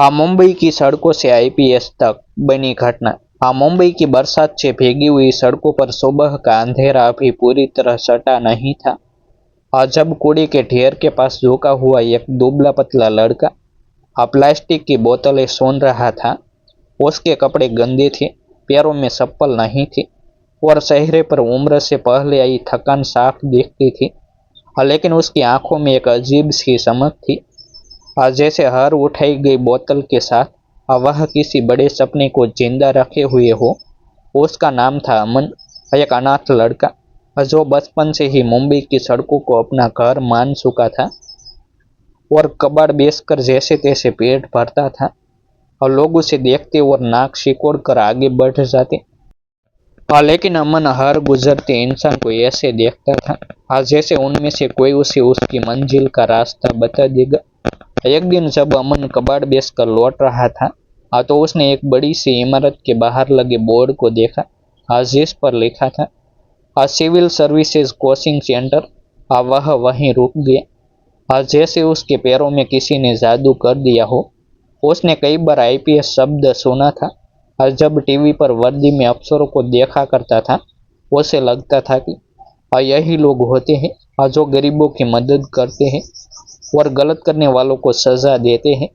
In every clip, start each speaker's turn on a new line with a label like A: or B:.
A: हाँ, मुंबई की सड़कों से आईपीएस तक बनी घटना। हाँ, मुंबई की बरसात से भीगी हुई सड़कों पर सुबह का अंधेरा अभी पूरी तरह सटा नहीं था। हाँ, जब कूड़े के ढेर के पास झुका हुआ एक दुबला पतला लड़का प्लास्टिक की बोतलें सूंघ रहा था। उसके कपड़े गंदे थे, पैरों में चप्पल नहीं थी और चेहरे पर उम्र से पहले आई थकान साफ दिखती थी। लेकिन उसकी आंखों में एक अजीब सी चमक थी, जैसे हर उठाई गई बोतल के साथ वह किसी बड़े सपने को जिंदा रखे हुए हो। उसका नाम था अमन, एक अनाथ लड़का जो बचपन से ही मुंबई की सड़कों को अपना घर मान चुका था और कबाड़ बेचकर जैसे तैसे पेट भरता था और लोग उसे देखते और नाक सिकोड़ कर आगे बढ़ जाते। लेकिन अमन हर गुजरते इंसान को ऐसे देखता था, जैसे उनमें से कोई उसे उसकी मंजिल का रास्ता बता देगा। एक दिन जब अमन कबाड़ बेचकर लौट रहा था, तो उसने एक बड़ी सी इमारत के बाहर लगे बोर्ड को देखा, जिस पर लिखा था सिविल सर्विसेज कोचिंग सेंटर। वह वहीं रुक गया, जैसे उसके पैरों में किसी ने जादू कर दिया हो। उसने कई बार आईपीएस शब्द सुना था, जब टीवी पर वर्दी में अफसरों को देखा करता था उसे लगता था कि यही लोग होते हैं जो गरीबों की मदद करते हैं और गलत करने वालों को सजा देते हैं।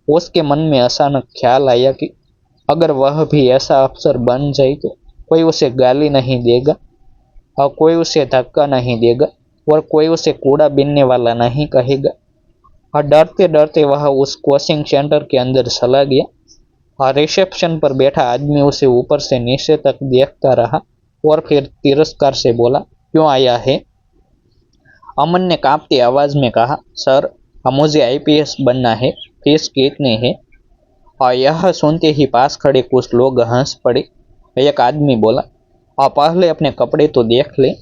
A: उसके मन में अचानक ख्याल आया कि अगर वह भी ऐसा अफसर बन जाए तो कोई उसे गाली नहीं देगा और कोई उसे धक्का नहीं देगा और कोई उसे कूड़ा बीनने वाला नहीं कहेगा। और डरते डरते वह उस कोचिंग सेंटर के अंदर चला गया। और रिसेप्शन पर बैठा आदमी उसे ऊपर से नीचे तक देखता रहा और फिर तिरस्कार से बोला, क्यों आया है? अमन ने कांपती आवाज में कहा, सर, मुझे आईपीएस बनना है, फीस कितनी है? और यह सुनते ही पास खड़े कुछ लोग हंस पड़े। एक आदमी बोला, पहले अपने कपड़े तो देख ले,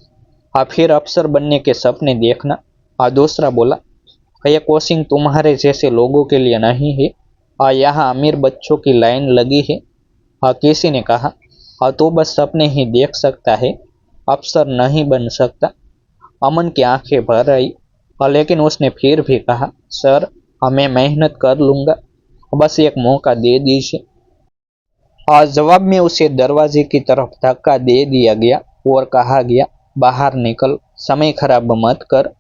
A: फिर अफसर बनने के सपने देखना। दूसरा बोला, यह कोचिंग तुम्हारे जैसे लोगों के लिए नहीं है, यहाँ अमीर बच्चों की लाइन लगी है। किसी ने कहा, तू बस सपने ही देख सकता है, अफसर नहीं बन सकता। अमन की आंखें भर आई, लेकिन उसने फिर भी कहा, सर, मैं मेहनत कर लूंगा, बस एक मौका दे दीजिए। जवाब में उसे दरवाजे की तरफ धक्का दे दिया गया और कहा गया, बाहर निकल, समय खराब मत कर।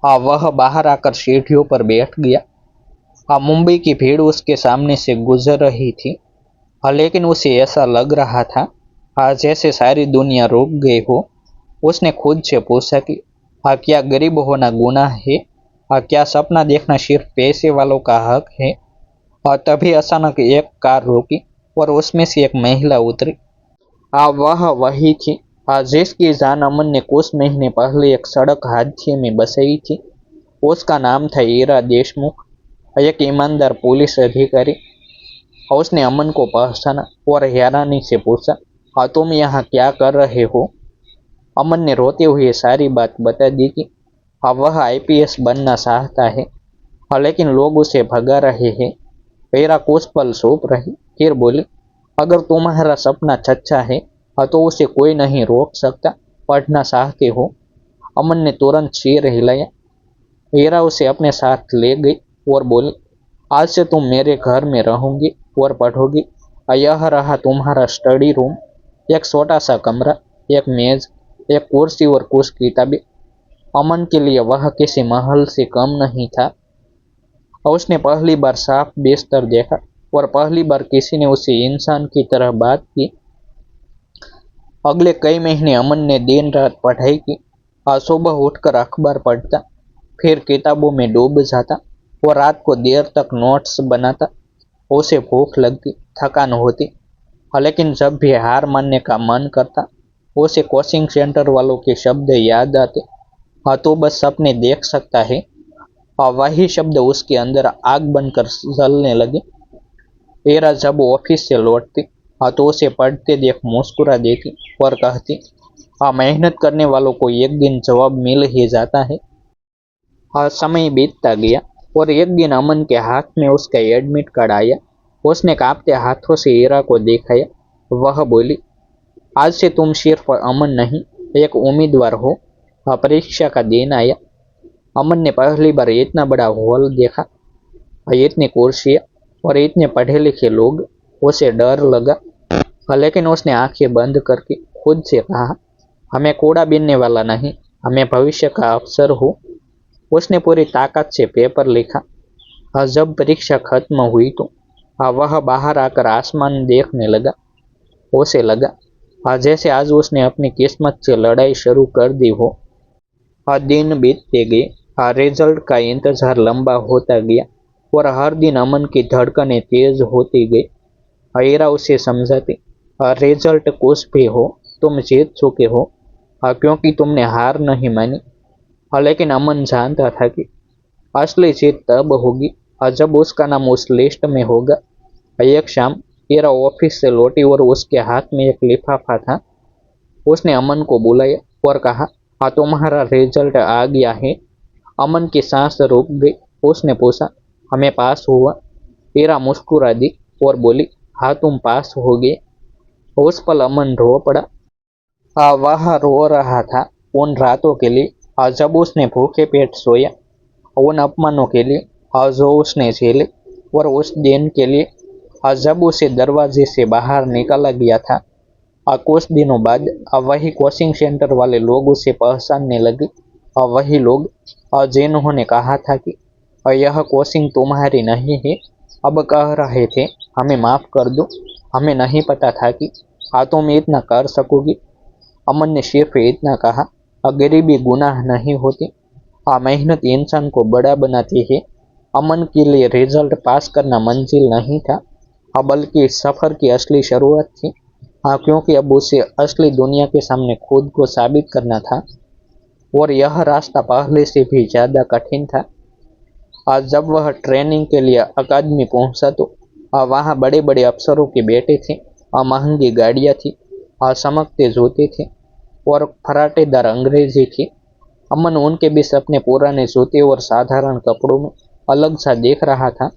A: वह बाहर आकर सीढ़ियों पर बैठ गया। मुंबई की भीड़ उसके सामने से गुजर रही थी, लेकिन उसे ऐसा लग रहा था जैसे सारी दुनिया रुक गई हो। उसने खुद से पूछा कि क्या गरीब होना गुनाह है? क्या सपना देखना सिर्फ पैसे वालों का हक है? तभी अचानक एक कार रुकी और उसमें से एक महिला उतरी। वह वही थी जिसकी जान अमन ने कुछ महीने पहले एक सड़क हादसे में बचाई थी। उसका नाम था ईरा देशमुख, एक ईमानदार पुलिस अधिकारी। उसने अमन को पहचाना और हैरानी से पूछा, तुम यहाँ क्या कर रहे हो? अमन ने रोते हुए सारी बात बता दी कि वह आईपीएस बनना चाहता है, लेकिन लोग उसे भगा रहे हैं। ईरा कुछ पल चुप रही, फिर बोली, अगर तुम्हारा सपना सच्चा है तो उसे कोई नहीं रोक सकता। पढ़ना चाहते हो? अमन ने तुरंत सिर हिलाया। हीरा उसे अपने साथ ले गई और बोली, आज से तुम मेरे घर में रहोगी और पढ़ोगी। यह रहा तुम्हारा स्टडी रूम, एक छोटा सा कमरा, एक मेज, एक कुर्सी और कुछ किताबें। अमन के लिए वह किसी महल से कम नहीं था। उसने पहली बार साफ बिस्तर देखा और पहली बार किसी ने उसे इंसान की तरह बात की। अगले कई महीने अमन ने दिन रात पढ़ाई की। सुबह उठकर अखबार पढ़ता, फिर किताबों में डूब जाता और रात को देर तक नोट्स बनाता। उसे भूख लगती, थकान होती, लेकिन जब भी हार मानने का मन करता उसे कोचिंग सेंटर वालों के शब्द याद आते, तो बस सपने देख सकता है। वही शब्द उसके अंदर आग बनकर जलने लगे। हीरा जब ऑफिस से लौटती तो उसे पढ़ते देख मुस्कुरा देती और कहती, मेहनत करने वालों को एक दिन जवाब मिल ही जाता है। समय बीतता गया और एक दिन अमन के हाथ में उसका एडमिट कार्ड आया। उसने कांपते हाथों से हीरा को दिखाया। वह बोली, आज से तुम सिर्फ अमन नहीं, एक उम्मीदवार हो। परीक्षा का दिन आया। अमन ने पहली बार इतना बड़ा हॉल देखा, इतनी कुर्सियां, और इतने पढ़े लिखे लोग, उसे डर लगा। लेकिन उसने आंखें बंद करके खुद से कहा, हमें कूड़ा बीनने वाला नहीं, हमें भविष्य का अफसर हो। उसने पूरी ताकत से पेपर लिखा। जब परीक्षा खत्म हुई तो वह बाहर आकर आसमान देखने लगा। उसे लगा जैसे आज उसने अपनी किस्मत से लड़ाई शुरू कर दी हो। दिन बीतते गए, रिजल्ट का इंतजार लंबा होता गया और हर दिन अमन की धड़कनें तेज होती गई। हीरा उसे समझाती, रिजल्ट कुछ भी हो, तुम जीत चुके हो, क्योंकि तुमने हार नहीं मानी। लेकिन अमन जानता था कि असली जीत तब होगी जब उसका नाम उस लिस्ट में होगा। एक शाम हीरा ऑफिस से लौटी और उसके हाथ में एक लिफाफा था। उसने अमन को बुलाया और कहा, हाँ तुम्हारा रिजल्ट आ गया है। अमन की सांस रुक गई। उसने पूछा, हमें पास हुआ? हीरा मुस्कुरा दी और बोली, हाँ तुम पास हो गए। उस पल अमन रो पड़ा। वह रो रहा था उन रातों के लिए जब उसने भूखे पेट सोया, उन अपमानों के लिए जो उसने झेले, और उस दिन के लिए जब उसे दरवाजे से बाहर निकाला गया था। कुछ दिनों बाद वही कोचिंग सेंटर वाले लोग उसे पहचानने लगे। वही लोग जिन्होंने कहा था कि यह कोचिंग तुम्हारी नहीं है, अब कह रहे थे, हमें माफ़ कर दो, हमें नहीं पता था कि तुम इतना कर सकोगी। अमन ने सिर्फ इतना कहा, गरीबी गुनाह नहीं होती, मेहनत इंसान को बड़ा बनाती है। अमन के लिए रिजल्ट पास करना मंजिल नहीं था, बल्कि सफ़र की असली शुरुआत थी। क्योंकि अब उसे असली दुनिया के सामने खुद को साबित करना था, और यह रास्ता पहले से भी ज़्यादा कठिन था। आज जब वह ट्रेनिंग के लिए अकादमी पहुंचा तो वहाँ बड़े बड़े अफसरों के बेटे थे, महंगी गाड़ियाँ थी, चमकते जूते थे और फराटेदार अंग्रेजी थी। अमन उनके बीच अपने पुराने जूते और साधारण कपड़ों में अलग सा देख रहा था।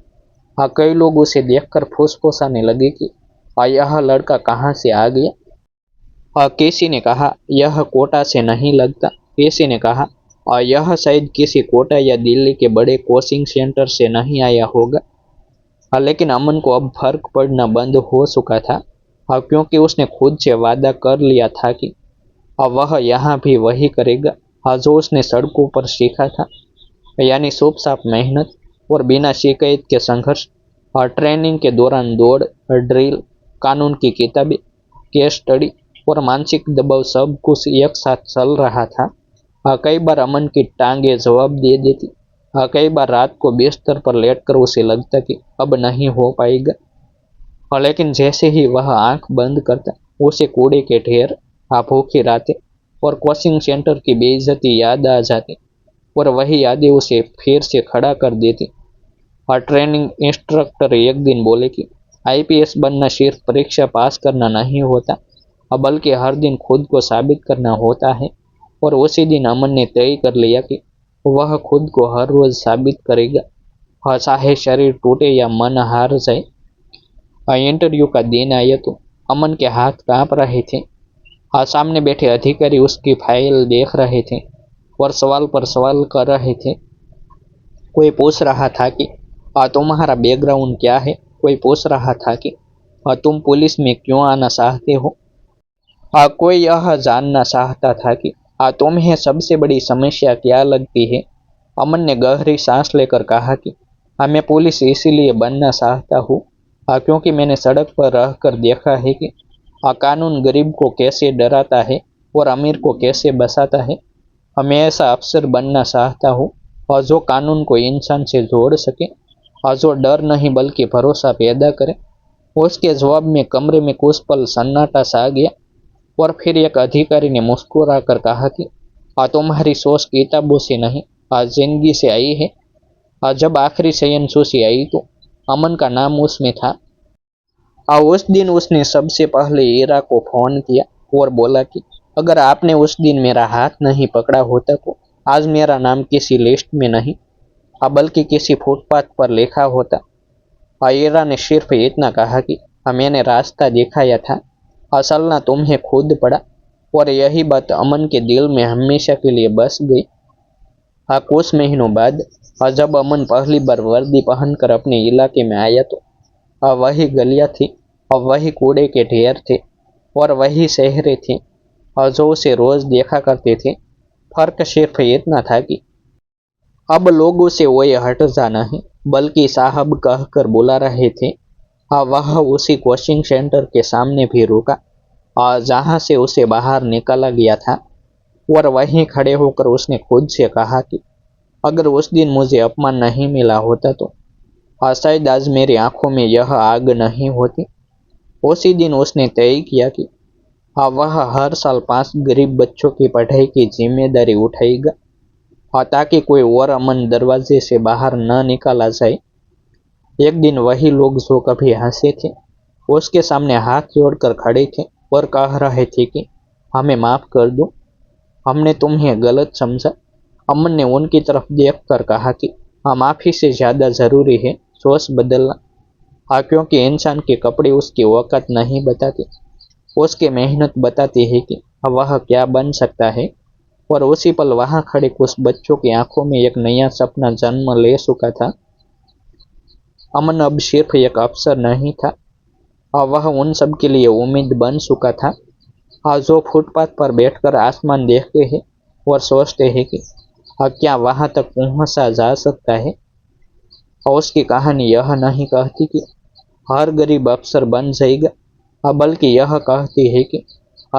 A: कई लोग उसे देखकर फुसफुसाने लगे कि यह लड़का कहाँ से आ गया। किसी ने कहा, यह कोटा से नहीं लगता। किसी ने कहा, यह शायद किसी कोटा या दिल्ली के बड़े कोचिंग सेंटर से नहीं आया होगा। लेकिन अमन को अब फर्क पड़ना बंद हो चुका था, क्योंकि उसने खुद से वादा कर लिया था कि वह यहाँ भी वही करेगा जो उसने सड़कों पर सीखा था, यानी शुभ साफ मेहनत और बिना शिकायत के संघर्ष। ट्रेनिंग के दौरान दौड़, ड्रिल, कानून की किताबें, केस स्टडी और मानसिक दबाव सब कुछ एक साथ चल रहा था। कई बार अमन की टांगें जवाब दे देती। कई बार रात को बिस्तर पर लेटकर उसे लगता कि अब नहीं हो पाएगा। लेकिन जैसे ही वह आंख बंद करता, उसे कूड़े के ढेर, भूखी रातें और कोचिंग सेंटर की बेइज्जती याद आ जाती, और वही यादें उसे फिर से खड़ा कर देती। ट्रेनिंग इंस्ट्रक्टर एक दिन बोले कि आईपीएस बनना सिर्फ परीक्षा पास करना नहीं होता, बल्कि हर दिन खुद को साबित करना होता है। और उसी दिन अमन ने तय कर लिया कि वह खुद को हर रोज साबित करेगा, चाहे शरीर टूटे या मन हार जाए। इंटरव्यू का दिन आया तो अमन के हाथ कांप रहे थे। सामने बैठे अधिकारी उसकी फाइल देख रहे थे और सवाल पर सवाल कर रहे थे। कोई पूछ रहा था कि तुम्हारा बैकग्राउंड क्या है। कोई पूछ रहा था कि तुम पुलिस में क्यों आना चाहते हो। कोई यह जानना चाहता था कि तुम्हें सबसे बड़ी समस्या क्या लगती है। अमन ने गहरी सांस लेकर कहा कि मैं पुलिस इसीलिए बनना चाहता हूँ, क्योंकि मैंने सड़क पर रहकर देखा है कि कानून गरीब को कैसे डराता है और अमीर को कैसे बचाता है। मैं ऐसा अफसर बनना चाहता हूँ और जो कानून को इंसान से जोड़ सके, और जो डर नहीं बल्कि भरोसा पैदा करे। उसके जवाब में कमरे में कुछ पल सन्नाटा सा गया, और फिर एक अधिकारी ने मुस्कुरा कर कहा कि तुम्हारी सोच किताबों से नहीं, जिंदगी से आई है। जब आखिरी चयन सूची आई तो अमन का नाम उसमें था। उस दिन उसने सबसे पहले हीरा को फोन किया और बोला कि अगर आपने उस दिन मेरा हाथ नहीं पकड़ा होता तो आज मेरा नाम किसी लिस्ट में नहीं, बल्कि किसी फुटपाथ पर लिखा होता। हीरा ने सिर्फ इतना कहा कि मैंने रास्ता दिखाया था, चलना तुम्हें खुद पड़ा। और यही बात अमन के दिल में हमेशा के लिए बस गई। कुछ महीनों बाद जब अमन पहली बार वर्दी पहनकर अपने इलाके में आया तो वही गलियां थी, वही कूड़े के ढेर थे और वही शहरें थी जो उसे रोज देखा करते थे। फर्क सिर्फ इतना था कि अब लोग उसे ओए हट जा नहीं बल्कि साहब कहकर बुला रहे थे। वह उसी कोचिंग सेंटर के सामने भी रुका जहां से उसे बाहर निकाला गया था, और वहीं खड़े होकर उसने खुद से कहा कि अगर उस दिन मुझे अपमान नहीं मिला होता तो शायद आज मेरी आंखों में यह आग नहीं होती। उसी दिन उसने तय किया कि वह हर साल 5 गरीब बच्चों की पढ़ाई की जिम्मेदारी उठाएगा, ताकि कोई और अमन दरवाजे से बाहर न निकाला जाए। एक दिन वही लोग जो कभी हंसे थे उसके सामने हाथ जोड़कर खड़े थे और कह रहे थे कि हमें माफ कर दो, हमने तुम्हें गलत समझा। अमन ने उनकी तरफ देखकर कहा कि माफी से ज्यादा जरूरी है सोच बदलना। क्योंकि इंसान के कपड़े उसकी औकात नहीं बताते, उसकी मेहनत बताती है कि वह क्या बन सकता है। और उसी पल वहां खड़े कुछ बच्चों की आंखों में एक नया सपना जन्म ले चुका था। अमन अब सिर्फ एक अफसर नहीं था, वह उन सब के लिए उम्मीद बन चुका था, जो फुटपाथ पर बैठकर आसमान देखते हैं और सोचते हैं कि क्या वहां तक पहुंचा जा सकता है। और उसकी कहानी यह नहीं कहती कि हर गरीब अफसर बन जाएगा, बल्कि यह कहती है कि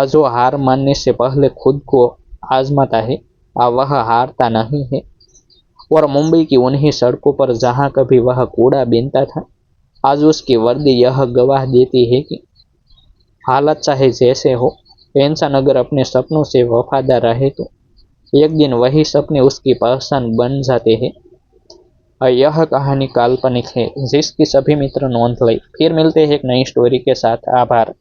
A: जो हार मानने से पहले खुद को आजमाता है वह हारता नहीं है। और मुंबई की उन्हीं सड़कों पर जहां कभी वह कूड़ा बीनता था, आज उसकी वर्दी यह गवाह देती है कि हालत चाहे जैसे हो, इंसान अगर अपने सपनों से वफादार रहे तो एक दिन वही सपने उसकी पहचान बन जाते हैं। और यह कहानी काल्पनिक है जिसकी सभी मित्र नोंद लें। फिर मिलते हैं एक नई स्टोरी के साथ। आभार।